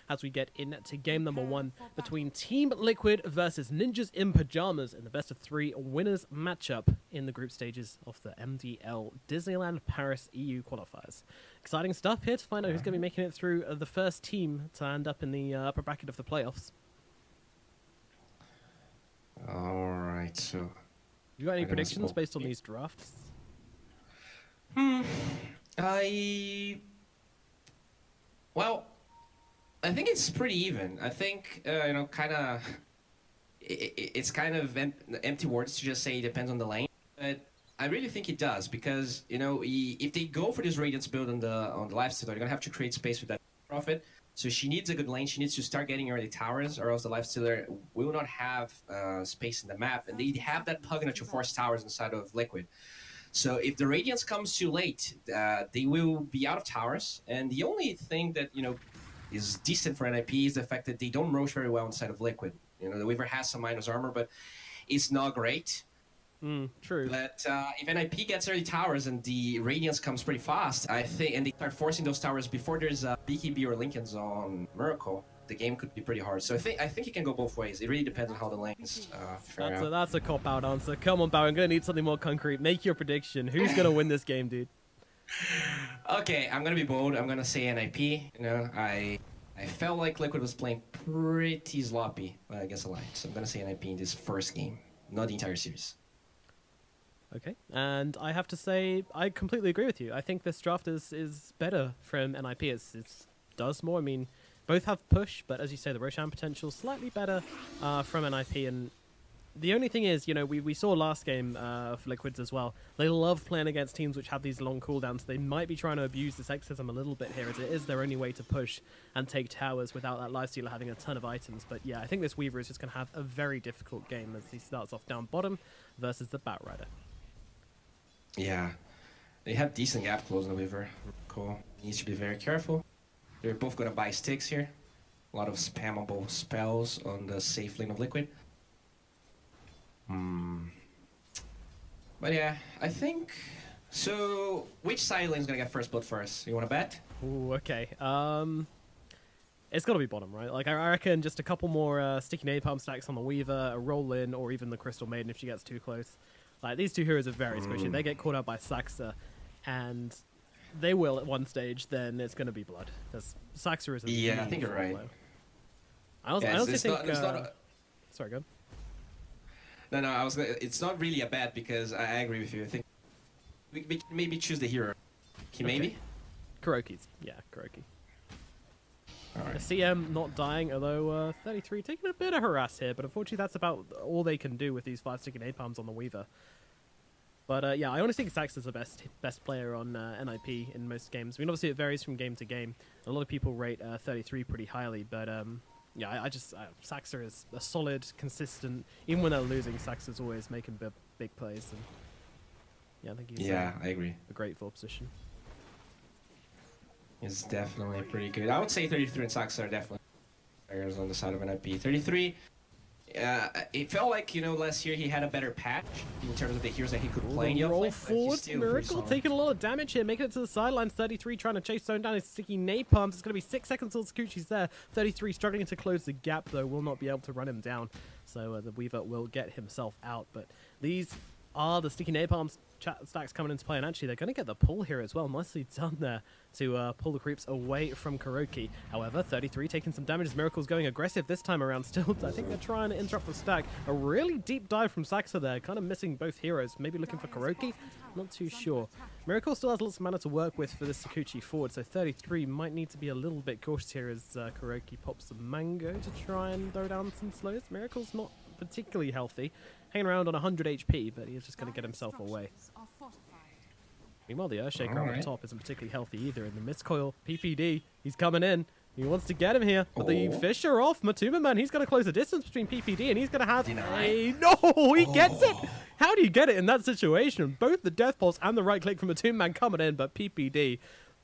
as we get into game number 1 between Team Liquid versus Ninjas in Pajamas in the best of 3 winners matchup in the group stages of the MDL Disneyland Paris EU qualifiers. Exciting stuff here to find out who's going to be making it through the first team to end up in the upper bracket of the playoffs. All right, so You got any predictions based on these drafts? Well, I think it's pretty even. I think it's kind of empty words to just say it depends on the lane, but I really think it does because if they go for this Radiance build on the lifestealer, they're gonna have to create space with that profit. So she needs a good lane. She needs to start getting early towers, or else the lifestealer will not have space in the map, and they have that plugin to force towers inside of Liquid. So if the Radiance comes too late, they will be out of towers. And the only thing that is decent for NiP is the fact that they don't roach very well inside of Liquid. The Weaver has some minus armor, but it's not great. True. But if NiP gets early towers and the Radiance comes pretty fast, I think, and they start forcing those towers before there's a BKB or Lincolns on Miracle, the game could be pretty hard. So I think it can go both ways. It really depends on how the lanes fare out. That's a cop-out answer. Come on, Barry. I'm going to need something more concrete. Make your prediction. Who's going to win this game, dude? Okay, I'm going to be bold. I'm going to say NiP. I felt like Liquid was playing pretty sloppy against Alliance. So I'm going to say NiP in this first game, not the entire series. Okay, and I have to say, I completely agree with you. I think this draft is better from NiP. It does more. I mean, both have push, but as you say, the Roshan potential slightly better from NiP. And the only thing is, we saw last game of Liquids as well. They love playing against teams which have these long cooldowns. They might be trying to abuse the sexism a little bit here, as it is their only way to push and take towers without that lifestealer having a ton of items. But yeah, I think this Weaver is just going to have a very difficult game as he starts off down bottom versus the Batrider. Yeah, they have decent gap close on the Weaver. Cool. Needs to be very careful. They're both going to buy sticks here. A lot of spammable spells on the safe lane of Liquid. But yeah, I think... So, which side lane is going to get first blood first? You want to bet? Ooh, okay. It's got to be bottom, right? Like, I reckon just a couple more sticky napalm stacks on the Weaver, a roll in, or even the Crystal Maiden if she gets too close. Like, these two heroes are very squishy. They get caught out by Saxa, and they will at one stage, then it's going to be blood. Because Saxa is a Yeah, I think you're right. I also think... Sorry, go on. No, it's not really a bet because I agree with you. I think we can maybe choose the hero. Maybe? Kuroki's. Yeah, Kuroki. Alright. CM not dying, although 33 taking a bit of harass here, but unfortunately that's about all they can do with these 5 sticky napalms on the Weaver. But yeah, I honestly think Sax is the best player on NiP in most games. I mean, obviously it varies from game to game. A lot of people rate 33 pretty highly, but yeah, Saxa is a solid, consistent. Even when they're losing, Saxa's always making big plays. And yeah, I think he's I agree. a great full position. It's definitely pretty good. I would say 33 and Saxa are definitely players on the side of NiP. 33. It felt like, last year he had a better patch in terms of the heroes that he could play. Roll forward, Miracle taking a lot of damage here, making it to the sidelines. 33 trying to chase zone down his sticky napalms. It's going to be 6 seconds till Sakuchi's there. 33 struggling to close the gap, though, will not be able to run him down. So the Weaver will get himself out. But these are the sticky napalms stacks coming into play, and actually they're going to get the pull here as well. Nicely done there to pull the creeps away from Kuroki. However, 33 taking some damage as Miracle's going aggressive this time around still. I think they're trying to interrupt the stack. A really deep dive from Saxa there, kind of missing both heroes. Maybe looking for Kuroki? Not too sure. Miracle still has lots of mana to work with for this Sakuchi forward, so 33 might need to be a little bit cautious here as Kuroki pops the mango to try and throw down some slows. Miracle's not particularly healthy, hanging around on 100 HP, but he's just going to get himself away. Meanwhile, the Earthshaker on the top isn't particularly healthy either. In the Mistcoil, PPD, he's coming in. He wants to get him here, but the fish are off. Matuma Man, he's going to close the distance between PPD, and he's going to have a... No, he gets it! How do you get it in that situation? Both the Death Pulse and the right click from Matuma Man coming in, but PPD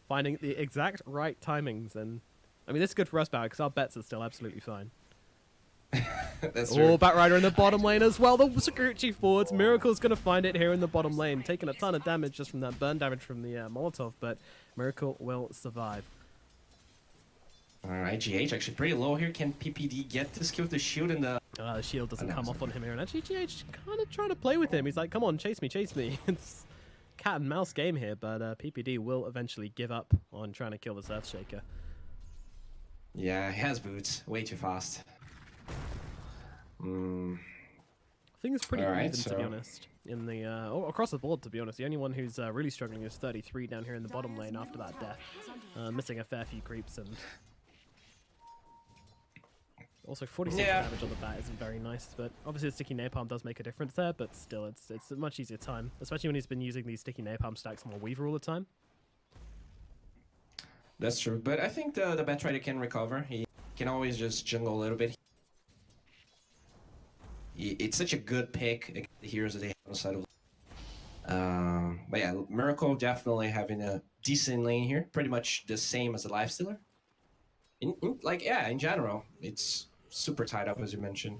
finding the exact right timings. And I mean, this is good for us, Barry, because our bets are still absolutely fine. That's true. Batrider in the bottom lane as well. The Sakuchi forwards. Miracle's going to find it here in the bottom lane. Taking a ton of damage just from that burn damage from the Molotov, but Miracle will survive. Alright, GH actually pretty low here. Can PPD get this kill with the shield and the... The shield doesn't come off on him here, and actually GH kind of trying to play with him. He's like, come on, chase me, chase me. It's cat and mouse game here, but PPD will eventually give up on trying to kill this Earthshaker. Yeah, he has boots. Way too fast. Things pretty even, to be honest. In the across the board, to be honest. The only one who's really struggling is 33 down here in the bottom lane after that death. Missing a fair few creeps, and also 46 damage on the bat isn't very nice, but obviously the sticky napalm does make a difference there, but still it's a much easier time, especially when he's been using these sticky napalm stacks on Weaver all the time. That's true, but I think the Bat Rider can recover. He can always just jungle a little bit. It's such a good pick against the heroes that they have on the side of. But yeah, Miracle definitely having a decent lane here, pretty much the same as the Lifestealer. In general, it's super tied up as you mentioned.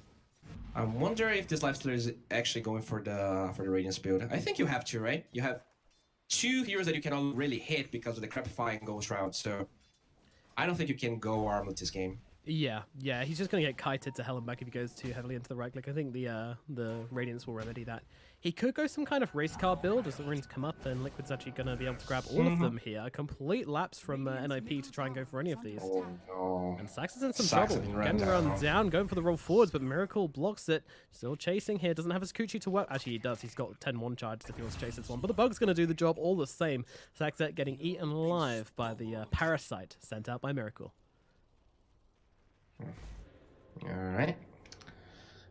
I wonder if this Lifestealer is actually going for the Radiance build. I think you have to, right? You have two heroes that you cannot really hit because of the Crapify and Ghost route, so I don't think you can go arm with this game. Yeah, he's just going to get kited to hell and back if he goes too heavily into the right click. I think the Radiance will remedy that. He could go some kind of race car build as the runes come up, and Liquid's actually going to be able to grab all of them here. A complete lapse from NiP to try and go for any of these. Oh, no. And Sax is in some trouble. Getting run down, going for the roll forwards, but Miracle blocks it. Still chasing here, doesn't have his Kuchi to work. Actually, he does. He's got 10-1 charges if he wants to chase this one. But the Bug's going to do the job all the same. Saxet getting eaten alive by the Parasite sent out by Miracle. Alright.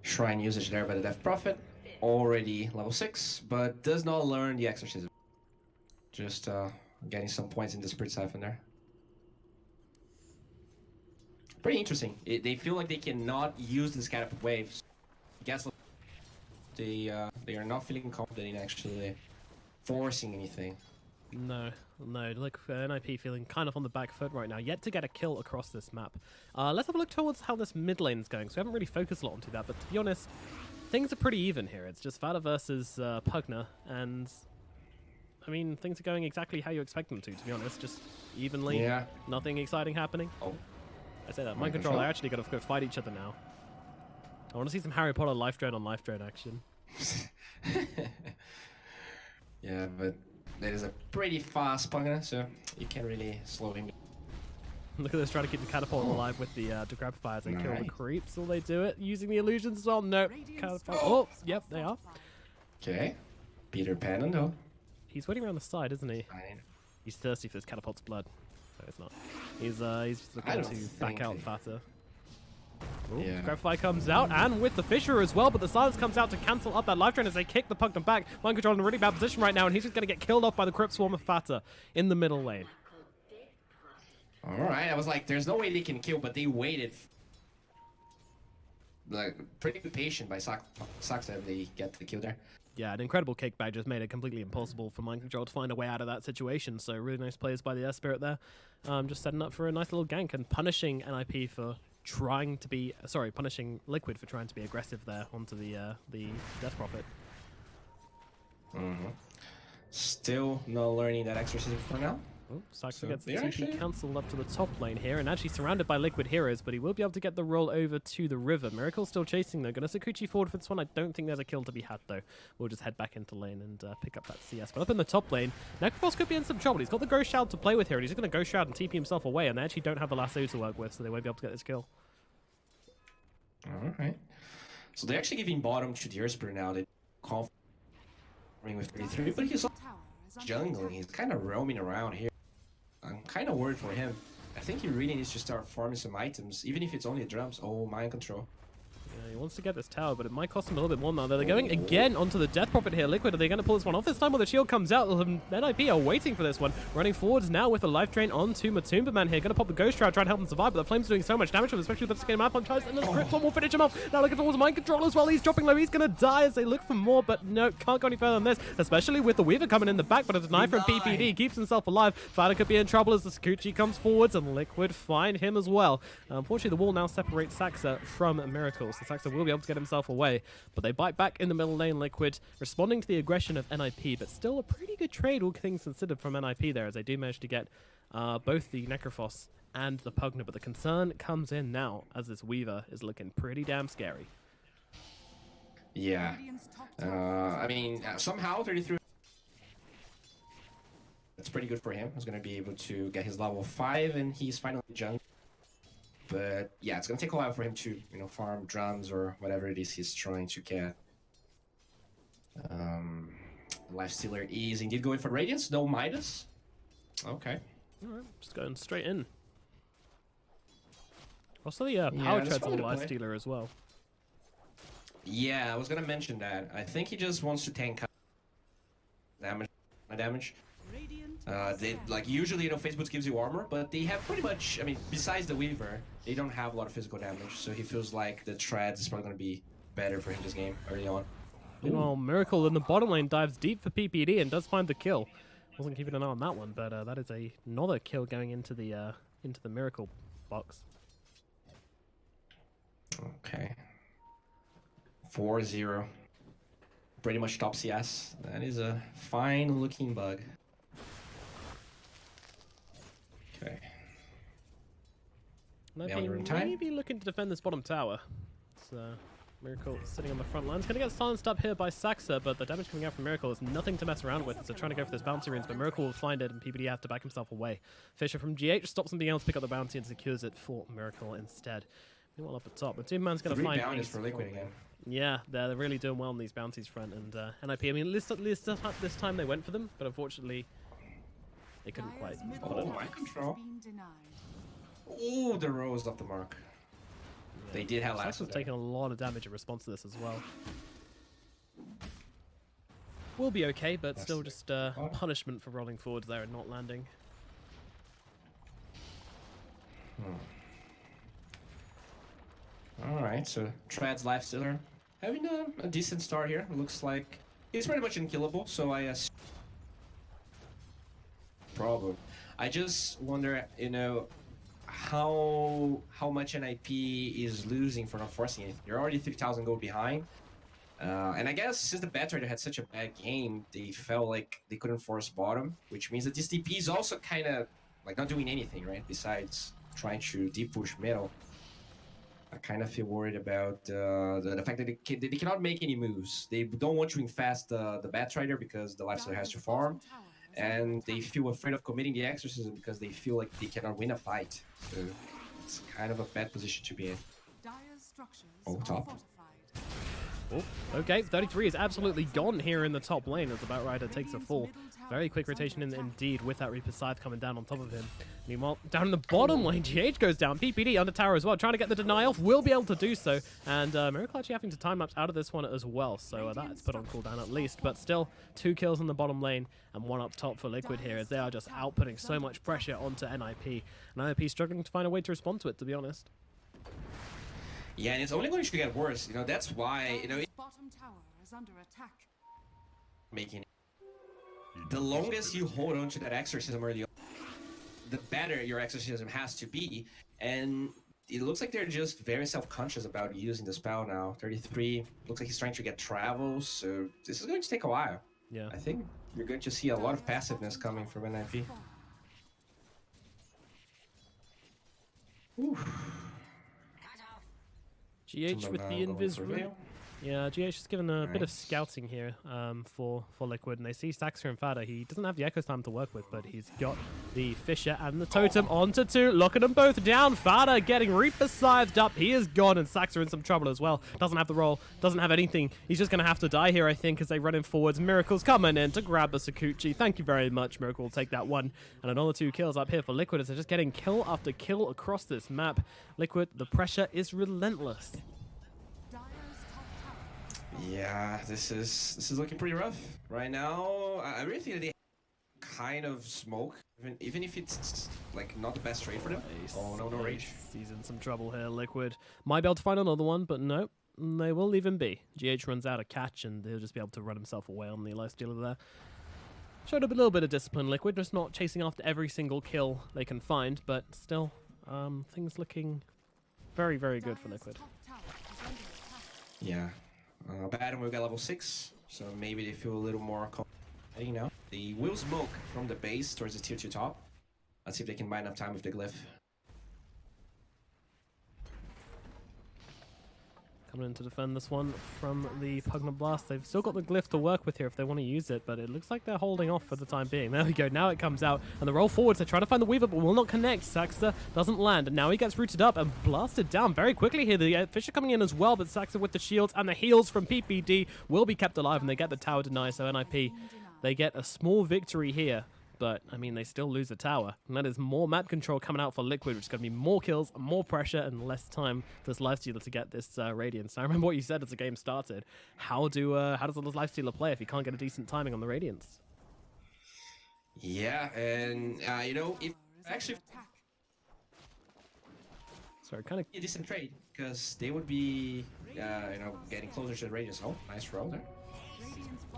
Shrine usage there by the Death Prophet. Already level 6, but does not learn the Exorcism. Just getting some points in the Spirit Siphon there. Pretty interesting. They feel like they cannot use this catapult waves. I guess they are not feeling confident in actually forcing anything. No. Look, NiP feeling kind of on the back foot right now. Yet to get a kill across this map. Let's have a look towards how this mid lane's going. So we haven't really focused a lot onto that, but to be honest, things are pretty even here. It's just Vada versus Pugna, and I mean, things are going exactly how you expect them to be honest. Just evenly, nothing exciting happening. Oh, I say that. Mind Control, they're actually going to go fight each other now. I want to see some Harry Potter life drone on life drone action. Yeah, but that is a pretty fast Pugna, so you can't really slow him. Look at this, trying to keep the catapult alive with the Grapifires and kill the creeps. Will they do it? Using the illusions as well? No. Catapult. Oh, yep, they are. Okay. Peter Pan, though. He's waiting around the side, isn't he? Fine. He's thirsty for this catapult's blood. No, it's not. He's just looking to back out Fata. Yeah. Grapify comes out, and with the Fissure as well, but the Silence comes out to cancel up that life drain as they kick the Pugna back. Mind Control in a really bad position right now, and he's just going to get killed off by the Crypt Swarm of Fata in the middle lane. Alright, I was like, there's no way they can kill, but they waited. Like, pretty patient by Saxa, and they get the kill there. Yeah, an incredible kickback just made it completely impossible for Mind Control to find a way out of that situation. So really nice plays by the Air Spirit there. Just setting up for a nice little gank and punishing NiP for trying to be... Sorry, punishing Liquid for trying to be aggressive there onto the Death Prophet. Still not learning that Exorcism for now. Oh, Saxa gets the TP cancelled up to the top lane here, and actually surrounded by Liquid heroes, but he will be able to get the roll over to the river. Miracle's still chasing though. Gonna Sakuchi forward for this one. I don't think there's a kill to be had though. We'll just head back into lane and pick up that CS. But up in the top lane, Necrophos could be in some trouble. He's got the Ghost Shroud to play with here, and he's just gonna Ghost Shroud and TP himself away, and they actually don't have the lasso to work with, so they won't be able to get this kill. Alright. So they're actually giving bottom to the Earthspear now. They're confident with 33, but he's jungling. He's kind of roaming around here. I'm kind of worried for him. I think he really needs to start farming some items, even if it's only drums. Oh, Mind Control. Yeah, he wants to get this tower, but it might cost him a little bit more now. They're going again onto the Death Prophet here. Liquid, are they going to pull this one off this time? Well, the shield comes out. NiP are waiting for this one. Running forwards now with a life drain onto Matumba Man here. Going to pop the Ghost Shroud, trying to help him survive, but the Flame's doing so much damage to him, especially with the skin map on charge, and the Crypt One will finish him off. Now looking towards Mind Control as well. He's dropping low. He's going to die as they look for more, but no, can't go any further than this, especially with the Weaver coming in the back, but a deny from PPD keeps himself alive. Fada could be in trouble as the Sakuchi comes forwards, and Liquid find him as well. Unfortunately, the wall now separates Saxa from Miracle, so Saxa will be able to get himself away, but they bite back in the middle lane. Liquid responding to the aggression of NiP, but still a pretty good trade, all things considered, from NiP there, as they do manage to get both the Necrophos and the Pugner, but the concern comes in now as this Weaver is looking pretty damn scary. Yeah. I mean, somehow 33. That's pretty good for him. He's gonna be able to get his level 5, and he's finally junk. But yeah, it's gonna take a while for him to, you know, farm drums or whatever it is he's trying to get. Lifestealer is indeed going for Radiance, no Midas. Okay. Alright, just going straight in. Also the power tread's a Lifestealer as well. Yeah, I was gonna mention that. I think he just wants to tank damage. They like usually, you know, Facebook gives you armor, but they have pretty much. I mean, besides the Weaver, they don't have a lot of physical damage. So he feels like the treads is probably gonna be better for him this game early on. Meanwhile, Miracle in the bottom lane dives deep for PPD and does find the kill. Wasn't keeping an eye on that one, but that is another kill going into the Miracle box. Okay. 4-0. Pretty much top CS. That is a fine-looking bug. Okay. Maybe looking to defend this bottom tower. It's Miracle sitting on the front line. It's going to get silenced up here by Saxa, but the damage coming out from Miracle is nothing to mess around with. So trying to go for this bounty runes, but Miracle will find it, and PPD has to back himself away. Fisher from GH stops him being able to pick up the bounty and secures it for Miracle instead. Meanwhile, up at top, but two man's going to find bounties for Liquid again. Yeah, they're really doing well on these bounties front, and NiP. I mean, this time they went for them, but unfortunately, they couldn't quite. Oh, my control. Oh, the rose off the mark. Yeah. They did have last. Saxon's taking a lot of damage in response to this as well. Will be okay, but still just punishment for rolling forwards there and not landing. Alright, so Trad's Lifestealer having a decent start here. It looks like he's pretty much unkillable, so I assume. Problem. I just wonder, you know, how much NiP is losing for not forcing it. You're already 3,000 gold behind. And I guess since the bad trader had such a bad game, they felt like they couldn't force bottom, which means that this DP is also kind of like not doing anything, right? Besides trying to deep push middle. I kind of feel worried about the fact that they cannot make any moves. They don't want to infest the bad trader because the Lifestealer has to farm. And they feel afraid of committing the exorcism because they feel like they cannot win a fight. So it's kind of a bad position to be in. Oh, top. Oh, okay, 33 is absolutely gone here in the top lane as the Batrider takes a fall. Very quick rotation indeed with that Reaper Scythe coming down on top of him. Meanwhile, down in the bottom lane, GH goes down. PPD under tower as well, trying to get the deny off, will be able to do so. And Miracle actually having to time lapse out of this one as well, so that's put on cooldown at least. But still, 2 kills in the bottom lane and 1 up top for Liquid here as they are just outputting so much pressure onto NiP. And NiP struggling to find a way to respond to it, to be honest. Yeah, and it's only going to get worse. You know, that's why, you know, bottom tower is under attack. Making it. The longest you hold on to that exorcism early on, the better your exorcism has to be. And it looks like they're just very self-conscious about using the spell now. 33 looks like he's trying to get travels, so this is going to take a while. Yeah. I think you're going to see a lot of passiveness coming from NiP. GH with the invis rune. Yeah, GH is given a bit of scouting here for Liquid, and they see Saxa and Fada. He doesn't have the Echo Slam to work with, but he's got the Fisher and the Totem onto 2, locking them both down. Fada getting Reaper Scythed up. He is gone, and Saxa in some trouble as well. Doesn't have the roll, doesn't have anything. He's just going to have to die here, I think, as they run him forwards. Miracle's coming in to grab the Sakuchi. Thank you very much. Miracle will take that one. And another 2 kills up here for Liquid as they're just getting kill after kill across this map. Liquid, the pressure is relentless. Yeah, this is looking pretty rough right now. I really think that they kind of smoke, even if it's like not the best trade for them. Oh no, no rage. He's in some trouble here. Liquid might be able to find another one, but no, they will leave him be. GH runs out of catch, and he'll just be able to run himself away on the Lifestealer there. Showed up a little bit of discipline, Liquid, just not chasing after every single kill they can find, but still, things looking very, very good for Liquid. Yeah. Bad, we got level 6, so maybe they feel a little more confident, you know. They will smoke from the base towards the tier 2 top. Let's see if they can buy enough time with the glyph. Coming in to defend this one from the Pugna Blast. They've still got the glyph to work with here if they want to use it, but it looks like they're holding off for the time being. There we go. Now it comes out, and the roll forwards. They're trying to find the Weaver, but will not connect. Saxa doesn't land, and now he gets rooted up and blasted down very quickly here. The Fisher coming in as well, but Saxa with the shields and the heals from PPD will be kept alive, and they get the tower denied, so NiP, they get a small victory here. But, I mean, they still lose the tower. And that is more map control coming out for Liquid, which is going to be more kills, more pressure, and less time for this Lifestealer to get this Radiance. I remember what you said as the game started. How does the Lifestealer play if he can't get a decent timing on the Radiance? Yeah, and, you know, if actually... So kind of a decent trade, because they would be, you know, getting closer to the Radiance. Oh, nice roll there.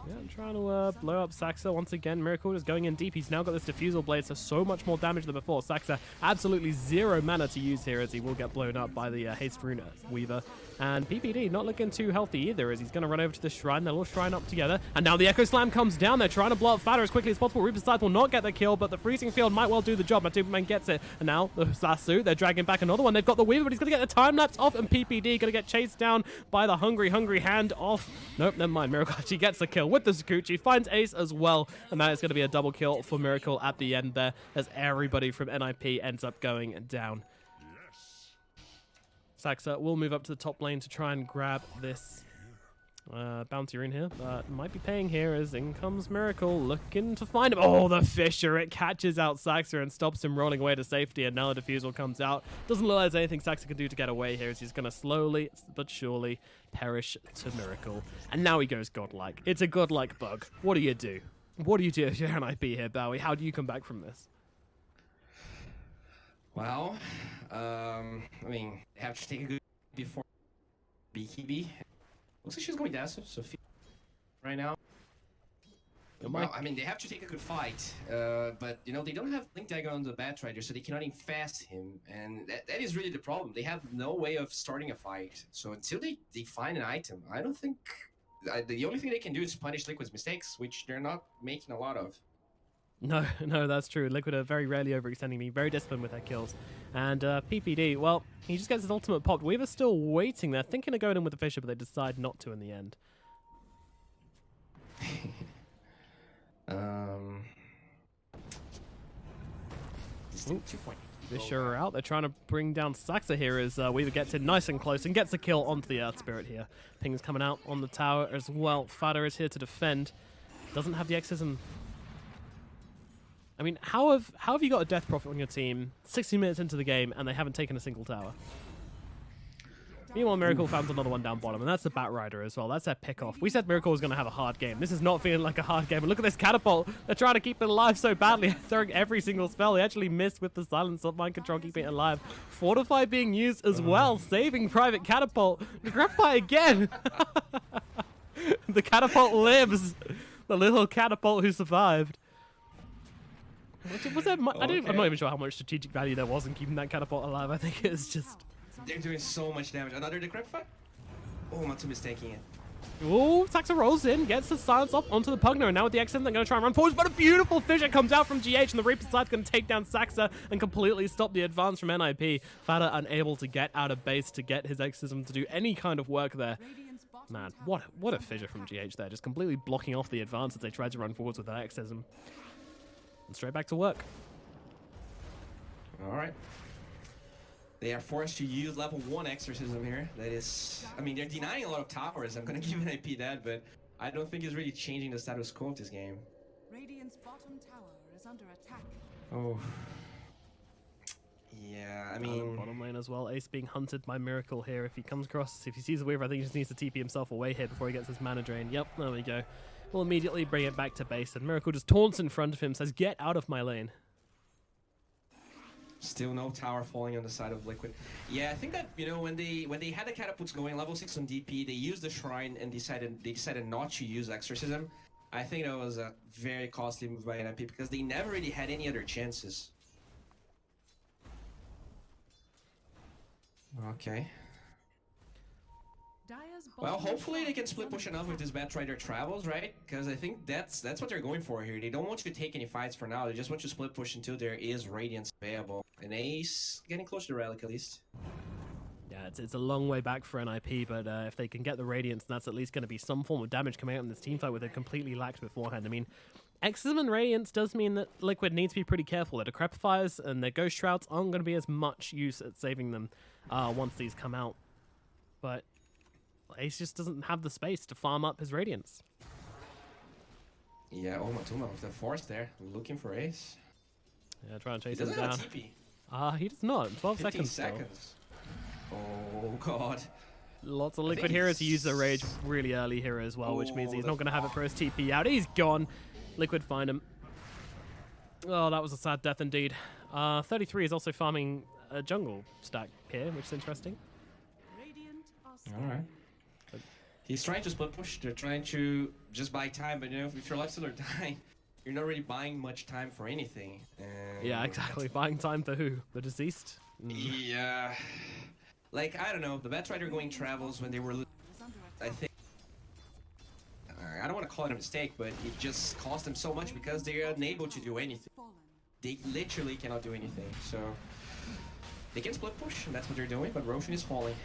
Yeah, I'm trying to blow up Saxa once again. Miracle is going in deep. He's now got this Diffusal Blade, so much more damage than before. Saxa absolutely zero mana to use here as he will get blown up by the Haste Rune Weaver. And PPD not looking too healthy either as he's going to run over to the Shrine. They'll all Shrine up together. And now the Echo Slam comes down. They're trying to blow up Fada as quickly as possible. Reaper's Scythe will not get the kill, but the Freezing Field might well do the job. Matupaman gets it. And now the Sasu, they're dragging back another one. They've got the Weaver, but he's going to get the time-lapse off, and PPD going to get chased down by the hungry hand off. Nope, never mind. Miracle actually gets the kill with the Sakuchi. Finds Ace as well, and that is going to be a double kill for Miracle at the end there as everybody from NiP ends up going down. Saxa will move up to the top lane to try and grab this bounty rune here, but might be paying here as in comes Miracle looking to find him. Oh, the Fisher! It catches out Saxa and stops him rolling away to safety, and now the Diffusal comes out. Doesn't look like there's anything Saxa can do to get away here as he's going to slowly but surely perish to Miracle. And now he goes godlike. It's a godlike bug. What do you do? What do you do if you're NiP here, Bowie? How do you come back from this? Well, I mean, they have to take a good before BKB. Looks like she's going down, Sophia, right now. Well, I mean, they have to take a good fight, but, you know, they don't have Link Dagger on the Batrider, so they cannot infest him, and that is really the problem. They have no way of starting a fight, so until they find an item, I don't think... the only thing they can do is punish Liquid's mistakes, which they're not making a lot of. No, that's true. Liquid are very rarely overextending me, very disciplined with their kills. And PPD, well, he just gets his ultimate popped. Weaver's still waiting there, thinking of going in with the Fisher, but they decide not to in the end. Fisher are out. They're trying to bring down Saxa here as Weaver gets in nice and close and gets a kill onto the Earth Spirit here. Ping's coming out on the tower as well. Fada is here to defend. Doesn't have the Exorcism. I mean, how have you got a Death Prophet on your team 60 minutes into the game and they haven't taken a single tower? Meanwhile, Miracle found another one down bottom, and that's the Batrider as well. That's their pick-off. We said Miracle was going to have a hard game. This is not feeling like a hard game. And look at this Catapult. They're trying to keep it alive so badly, throwing every single spell. They actually missed with the Silence of Mind Control, keeping it alive. Fortify being used as well, saving Private Catapult. Grabfire again. The Catapult lives. The little Catapult who survived. Was there I'm not even sure how much strategic value there was in keeping that Catapult alive. I think it's just... They're doing so much damage. Another decrepit fight? Oh, Matsumi's taking it. Oh, Saxa rolls in, gets the silence off onto the Pugner, and now with the X-Sim, they're going to try and run forwards, but a beautiful Fisher comes out from GH, and the Reaper's Scythe's going to take down Saxa and completely stop the advance from NiP. Fada unable to get out of base to get his Exorcism to do any kind of work there. Man, what a Fisher from GH there, just completely blocking off the advance as they tried to run forwards with that Exorcism. And straight back to work. All right. They are forced to use level 1 Exorcism here. That is... I mean, they're denying a lot of towers. I'm going to give NiP that, but I don't think it's really changing the status quo of this game. Radiant's bottom tower is under attack. Oh. Yeah, I mean... Bottom lane as well. Ace being hunted by Miracle here. If he comes across... If he sees a Weaver, I think he just needs to TP himself away here before he gets his mana drain. Yep, there we go. We'll immediately bring it back to base, and Miracle just taunts in front of him, says, "Get out of my lane." Still no tower falling on the side of Liquid. Yeah, I think that, you know, when they had the catapults going level 6 on DP, they used the Shrine and they decided not to use Exorcism. I think that was a very costly move by NiP because they never really had any other chances. Okay. Well, hopefully they can split push enough with this Batrider travels, right? Because I think that's what they're going for here. They don't want you to take any fights for now. They just want you to split push until there is Radiance available. And Ace getting close to the Relic at least. Yeah, it's a long way back for NiP, but if they can get the Radiance, that's at least going to be some form of damage coming out in this team fight with it completely lacked beforehand. I mean, Exorcism and Radiance does mean that Liquid needs to be pretty careful. Their Decrepifiers and their Ghost Shrouds aren't going to be as much use at saving them once these come out. But Ace just doesn't have the space to farm up his Radiance. Yeah, Matuma with the force there, looking for Ace. Yeah, trying to chase He him doesn't down. have TP. He does not. 12 15 seconds. seconds. Oh god. Lots of Liquid heroes to use the Rage really early here as well, which means he's not going to have it for his TP out. He's gone. Liquid find him. Oh, that was a sad death indeed. 33 is also farming a jungle stack here, which is interesting. Alright. He's trying to split push. They're trying to just buy time, but you know, if your lifesteal are dying, you're not really buying much time for anything. And Yeah, exactly. Buying time for who? The deceased? yeah. Like, I don't know, the Batrider going travels when they were, I think, I don't want to call it a mistake, but it just cost them so much because they are unable to do anything. They literally cannot do anything, so they can split push, and that's what they're doing, but Roshan is falling.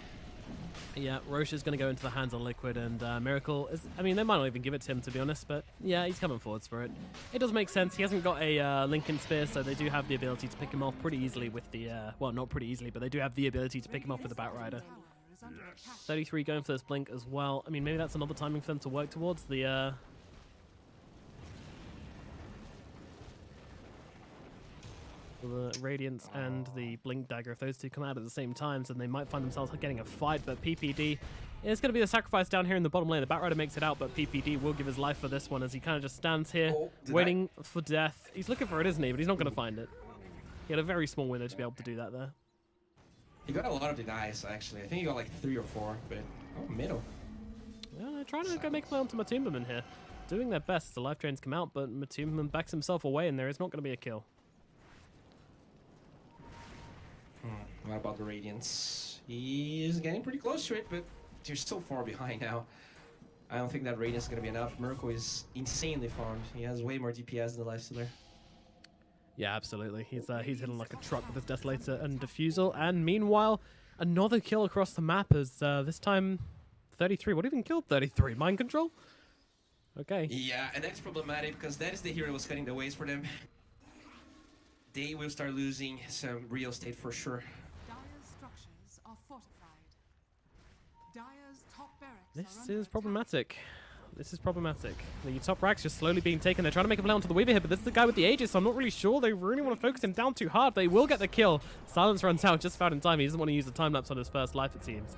Yeah, Roche is going to go into the hands on Liquid, and Miracle is... I mean, they might not even give it to him, to be honest, but yeah, he's coming forwards for it. It does make sense. He hasn't got a Lincoln Spear, so they do have the ability to pick him off pretty easily with the... well, not pretty easily, but they do have the ability to pick him off with the Batrider. 33 going for this Blink as well. I mean, maybe that's another timing for them to work towards. The Radiance and the Blink Dagger, if those two come out at the same time, then they might find themselves getting a fight, but PPD is going to be the sacrifice down here in the bottom lane. The Batrider makes it out, but PPD will give his life for this one as he kind of just stands here, waiting for death. He's looking for it, isn't he? But he's not going to find it. He had a very small window to be able to do that there. He got a lot of denies, actually. I think he got like 3 or 4, but... Oh, middle. Yeah, they're trying to go make a play onto Matumbaman here. Doing their best. The life drains come out, but Matumbaman backs himself away, and there is not going to be a kill. What about the Radiance? He is getting pretty close to it, but they're so far behind now. I don't think that Radiance is going to be enough. Miracle is insanely farmed. He has way more DPS than the Lifestealer. Yeah, absolutely. He's hitting like a truck with his Desolator and Diffusal. And meanwhile, another kill across the map as this time 33. What even killed 33? Mind Control? Okay. Yeah, and that's problematic because that is the hero that was cutting the ways for them. They will start losing some real estate for sure. Dire's structures are fortified. Dire's top barracks This are under is problematic. This is problematic. The top rack's just slowly being taken. They're trying to make a play onto the Weaver here, but this is the guy with the Aegis, so I'm not really sure they really want to focus him down too hard. They will get the kill. Silence runs out just about in time. He doesn't want to use the time-lapse on his first life, it seems.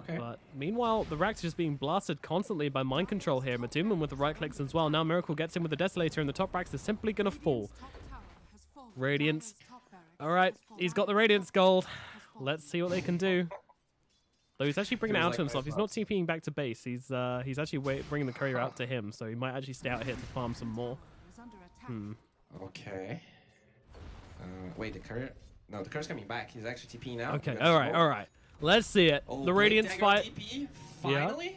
Okay. But meanwhile, the racks are just being blasted constantly by mind control here. Matuman with the right clicks as well. Now Miracle gets in with the Desolator, and the top racks are simply going to fall. Radiance. All right, he's got the Radiance gold. Let's see what they can do. Though he's actually bringing it out to himself. He's not TPing back to base. He's actually bringing the courier out to him, so he might actually stay out here to farm some more. Okay. Wait, the courier? No, the courier's coming back. He's actually TPing out. Okay, all right. Let's see it. Oh, the Radiance fight. TP? Finally?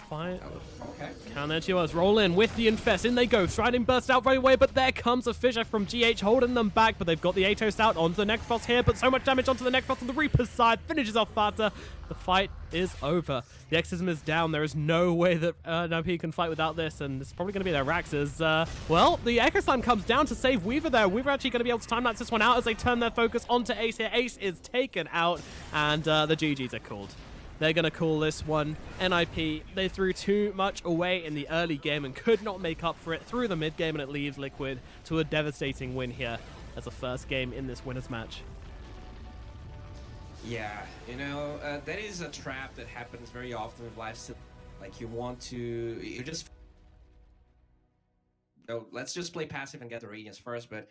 Fine. Oh, okay. Can there she was. Roll in with the Infest. In they go. Striding burst out right away, but there comes a Fissure from GH holding them back, but they've got the Atos out onto the next boss here, but so much damage onto the next boss on the Reaper's side. Finishes off Fata. The fight is over. The Exorcism is down. There is no way that NiP can fight without this, and it's probably going to be their Raxes. Well, the Echo Slam comes down to save Weaver there. Weaver actually going to be able to time-lapse this one out as they turn their focus onto Ace here. Ace is taken out, and the GGs are called. They're going to call this one NiP. They threw too much away in the early game and could not make up for it through the mid game, and it leaves Liquid to a devastating win here as a first game in this winners match. Yeah, you know, that is a trap that happens very often with lifesteal. Like, you just... No, let's just play passive and get the Radiance first, but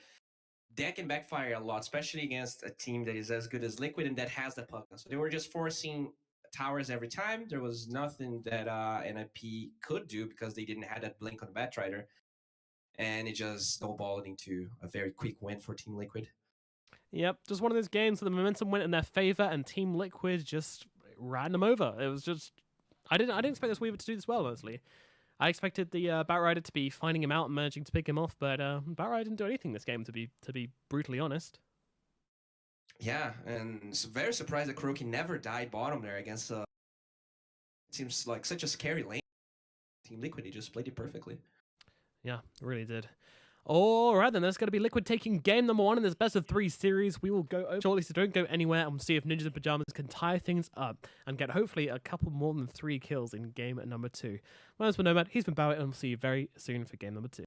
that can backfire a lot, especially against a team that is as good as Liquid and that has the puck. So they were just forcing towers every time. There was nothing that NiP could do because they didn't have that blink on the Batrider, and it just snowballed into a very quick win for Team Liquid. Yep, just one of those games where the momentum went in their favor and Team Liquid just ran them over. It was just... I didn't expect this Weaver to do this well, honestly. I expected the Batrider to be finding him out and managing to pick him off, but Batrider didn't do anything this game, to be brutally honest. Yeah, and very surprised that Kuroki never died bottom there against. It seems like such a scary lane. Team Liquid, he just played it perfectly. Yeah, it really did. All right, then that's going to be Liquid taking game number 1 in this best of 3 series. We will go over shortly, so don't go anywhere, and we'll see if Ninjas in Pajamas can tie things up and get hopefully a couple more than 3 kills in game number 2. My name's been Nomad, he's been Bowit, and we'll see you very soon for game number 2.